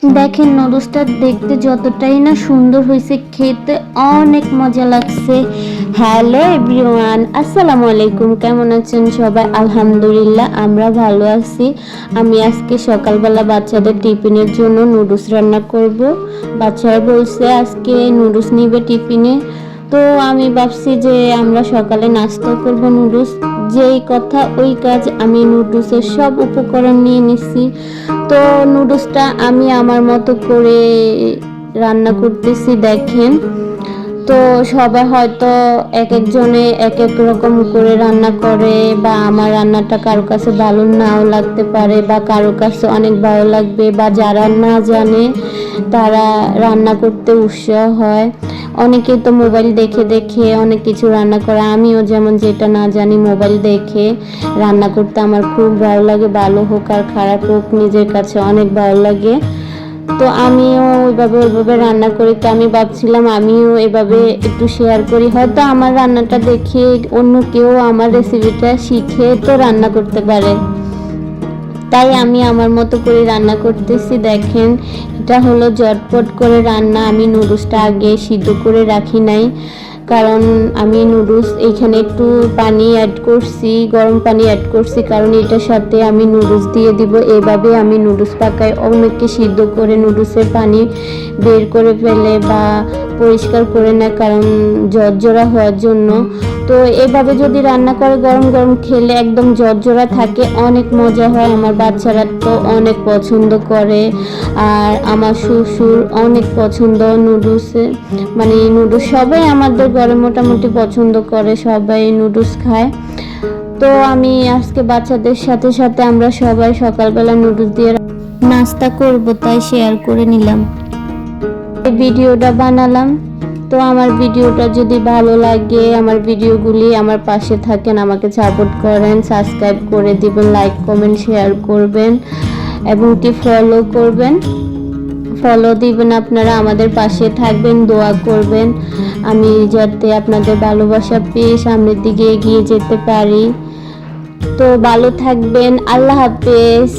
দেখেন নুডলসটা দেখতে যতটাই না সুন্দর হয়েছে, খেতে অনেক মজা লাগছে। হ্যালো এভরিওয়ান, আসসালামু আলাইকুম। কেমন আছেন সবাই? আলহামদুলিল্লাহ আমরা ভালো আছি। আমি আজকে সকালবেলা বাচ্চাদের টিফিনের জন্য নুডলস রান্না করব। বাচ্চারা বলছে আজকে নুডলস নিবে টিফিনে, তো আমি ভাবছি যে আমরা সকালে নাস্তা করব নুডলস। যেই কথা ওই কাজ, আমি নুডলসের সব উপকরণ নিয়ে নিছি। তো নুডলসটা আমি আমার মতো করে রান্না করতেছি দেখেন। তো সবাই হয়তো এক একজনে এক এক রকম করে রান্না করে, বা আমার রান্নাটা কারো কাছে ভালো নাও লাগতে পারে, বা কারো কাছে অনেক ভালো লাগবে, বা যারা না জানে তারা রান্না করতে উৎসাহ হয়। অনেকে তো মোবাইল দেখে দেখে অনেক কিছু রান্না করে, আমিও যেমন যেটা না জানি মোবাইল দেখে রান্না করতে আমার খুব ভালো লাগে। ভালো হোক আর খারাপ হোক, নিজের কাছে অনেক ভালো লাগে। তো আমিও ওইভাবে রান্না করি। তো আমি ভাবছিলাম আমিও এভাবে একটু শেয়ার করি, হয়তো আমার রান্নাটা দেখে অন্য কেউ আমার রেসিপিটা শিখে তো রান্না করতে পারে। তাই আমি আমার মতো করে রান্না করতেছি দেখেন। এটা হলো ঝটপট করে রান্না। আমি নুডলসটা আগে সিদ্ধ করে রাখি নাই, কারণ আমি নুডলস এখানে একটু পানি অ্যাড করছি, গরম পানি অ্যাড করছি, কারণ এটার সাথে আমি নুডলস দিয়ে দিব। এভাবে আমি নুডলস পাকাই। অনেকে সিদ্ধ করে নুডলসের পানি বের করে ফেলে বা পরিষ্কার করে নেয়, কারণ ঝরঝরা হওয়ার জন্য। তো এভাবে যদি রান্না করে গরম গরম খেলে একদম ঝরঝরা থাকে, অনেক মজা হয়। আমার বাচ্চারা তো অনেক পছন্দ করে, আর আমার শ্বশুর অনেক পছন্দ নুডলসে, মানে নুডলস সবাই আমাদের ঘরে মোটামুটি পছন্দ করে, সবাই নুডলস খায়। তো আমি আজকে বাচ্চাদের সাথে সাথে আমরা সবাই সকালবেলা নুডলস দিয়ে নাস্তা করব, তাই শেয়ার করে নিলাম, ভিডিওটা বানালাম। তো আমার ভিডিওটা যদি ভালো লাগে, আমার ভিডিওগুলি আমার পাশে থাকেন, আমাকে সাপোর্ট করেন, সাবস্ক্রাইব করে দিবেন, লাইক কমেন্ট শেয়ার করবেন এবং কি ফলো করবেন। ফলো দিবেন আপনারা, আমাদের পাশে থাকবেন, দোয়া করবেন আমি যাতে আপনাদের ভালোবাসা পেয়ে সামনের দিকে এগিয়ে যেতে পারি। তো ভালো থাকবেন, আল্লাহ হাফেজ।